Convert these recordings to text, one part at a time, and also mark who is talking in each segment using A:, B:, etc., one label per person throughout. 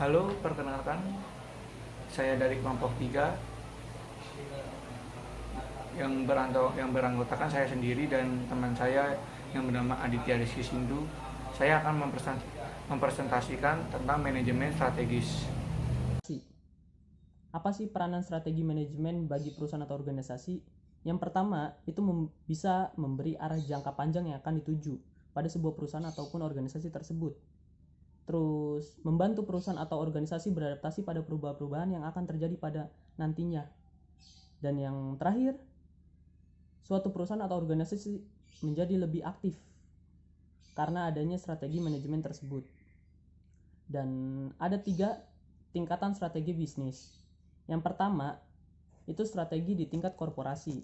A: Halo, perkenalkan, saya dari kelompok 3 yang beranggotakan saya sendiri dan teman saya yang bernama Aditya Rizky Sindu. Saya akan mempresentasikan tentang manajemen strategis.
B: Apa sih peranan strategi manajemen bagi perusahaan atau organisasi? Yang pertama, itu bisa memberi arah jangka panjang yang akan dituju pada sebuah perusahaan ataupun organisasi tersebut. Terus, membantu perusahaan atau organisasi beradaptasi pada perubahan-perubahan yang akan terjadi pada nantinya. Dan yang terakhir, suatu perusahaan atau organisasi menjadi lebih aktif karena adanya strategi manajemen tersebut. Dan ada 3 tingkatan strategi bisnis. Yang pertama, itu strategi di tingkat korporasi.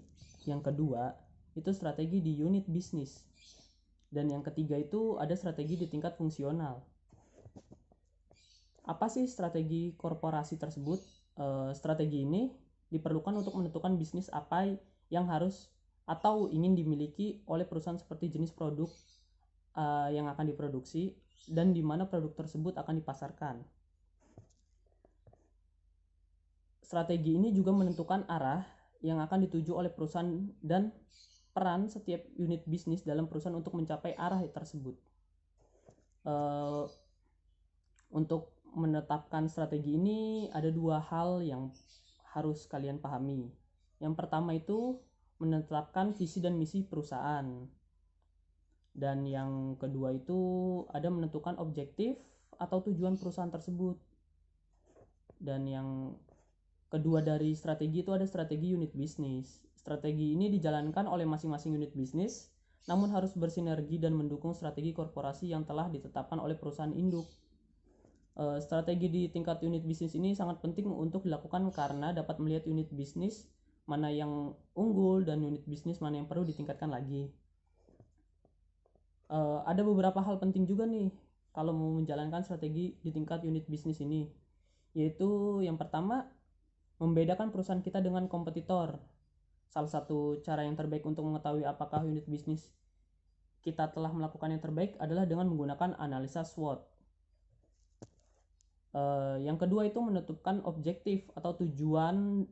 B: Yang kedua, itu strategi di unit bisnis. Dan yang ketiga itu ada strategi di tingkat fungsional. Apa sih strategi korporasi tersebut? Strategi ini diperlukan untuk menentukan bisnis apa yang harus atau ingin dimiliki oleh perusahaan seperti jenis produk yang akan diproduksi dan di mana produk tersebut akan dipasarkan. Strategi ini juga menentukan arah yang akan dituju oleh perusahaan dan peran setiap unit bisnis dalam perusahaan untuk mencapai arah tersebut. Untuk menetapkan strategi ini ada 2 hal yang harus kalian pahami. Yang pertama itu menetapkan visi dan misi perusahaan. Dan yang kedua itu ada menentukan objektif atau tujuan perusahaan tersebut. Dan yang kedua dari strategi itu ada strategi unit bisnis. Strategi ini dijalankan oleh masing-masing unit bisnis, namun harus bersinergi dan mendukung strategi korporasi yang telah ditetapkan oleh perusahaan induk. Strategi di tingkat unit bisnis ini sangat penting untuk dilakukan karena dapat melihat unit bisnis mana yang unggul dan unit bisnis mana yang perlu ditingkatkan lagi. Ada beberapa hal penting juga nih kalau mau menjalankan strategi di tingkat unit bisnis ini, yaitu yang pertama, membedakan perusahaan kita dengan kompetitor. Salah satu cara yang terbaik untuk mengetahui apakah unit bisnis kita telah melakukan yang terbaik adalah dengan menggunakan analisa SWOT. Yang kedua itu menentukan objektif atau tujuan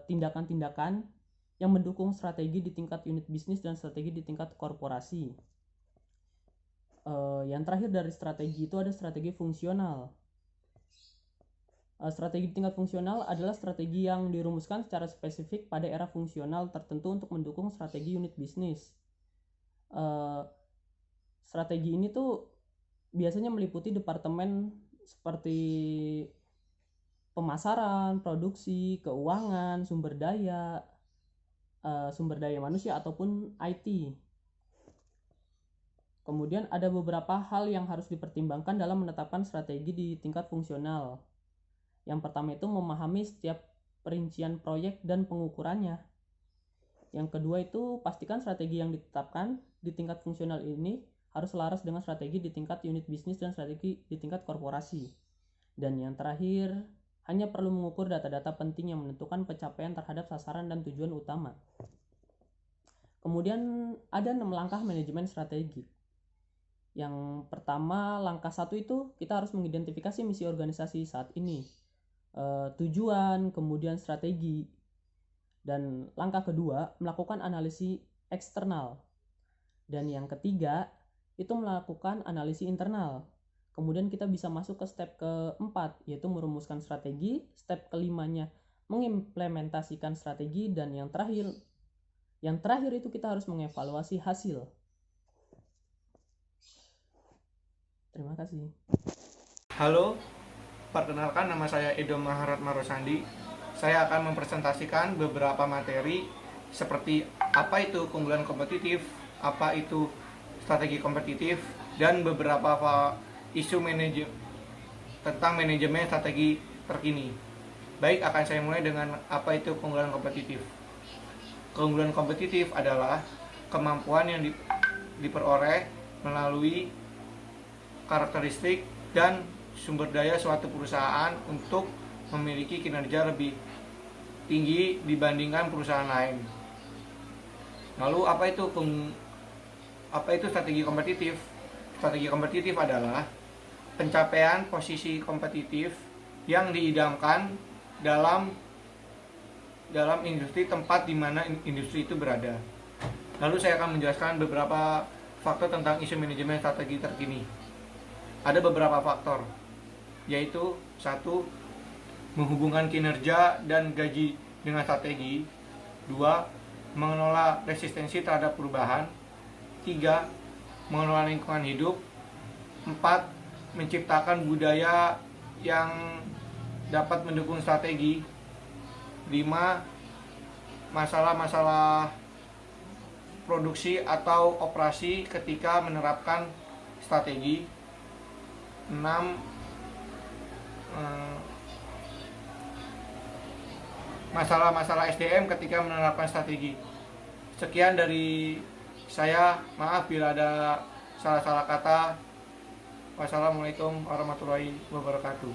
B: tindakan-tindakan yang mendukung strategi di tingkat unit bisnis dan strategi di tingkat korporasi. Yang terakhir dari strategi itu ada strategi fungsional. Strategi tingkat fungsional adalah strategi yang dirumuskan secara spesifik pada era fungsional tertentu untuk mendukung strategi unit bisnis. Strategi ini tuh biasanya meliputi departemen seperti pemasaran, produksi, keuangan, sumber daya manusia ataupun IT. Kemudian ada beberapa hal yang harus dipertimbangkan dalam menetapkan strategi di tingkat fungsional. Yang pertama itu memahami setiap perincian proyek dan pengukurannya. Yang kedua itu pastikan strategi yang ditetapkan di tingkat fungsional ini harus selaras dengan strategi di tingkat unit bisnis dan strategi di tingkat korporasi. Dan yang terakhir, hanya perlu mengukur data-data penting yang menentukan pencapaian terhadap sasaran dan tujuan utama. Kemudian ada 6 langkah manajemen strategi. Yang pertama, langkah 1 itu kita harus mengidentifikasi misi organisasi saat ini, tujuan, kemudian strategi. Dan langkah kedua, melakukan analisis eksternal. Dan yang ketiga, itu melakukan analisis internal. Kemudian kita bisa masuk ke step keempat, yaitu merumuskan strategi. Step kelimanya, mengimplementasikan strategi. Dan yang terakhir itu kita harus mengevaluasi hasil. Terima kasih.
A: Halo, perkenalkan, nama saya Edo Maharat Marosandi. Saya akan mempresentasikan beberapa materi seperti apa itu keunggulan kompetitif, apa itu strategi kompetitif, dan beberapa isu tentang manajemen strategi terkini. Baik, akan saya mulai dengan apa itu keunggulan kompetitif. Keunggulan kompetitif adalah kemampuan yang diperoleh melalui karakteristik dan sumber daya suatu perusahaan untuk memiliki kinerja lebih tinggi dibandingkan perusahaan lain. Lalu apa itu strategi kompetitif? Strategi kompetitif adalah pencapaian posisi kompetitif yang diidamkan dalam industri tempat di mana industri itu berada. Lalu saya akan menjelaskan beberapa faktor tentang isu manajemen strategi terkini. Ada beberapa faktor, yaitu 1. Menghubungkan kinerja dan gaji dengan strategi. 2. Mengelola resistensi terhadap perubahan. 3. Mengelola lingkungan hidup. 4. Menciptakan budaya yang dapat mendukung strategi. 5. Masalah-masalah produksi atau operasi ketika menerapkan strategi. 6. Masalah-masalah SDM ketika menerapkan strategi. Sekian dari saya, maaf bila ada salah-salah kata. Wassalamualaikum warahmatullahi wabarakatuh.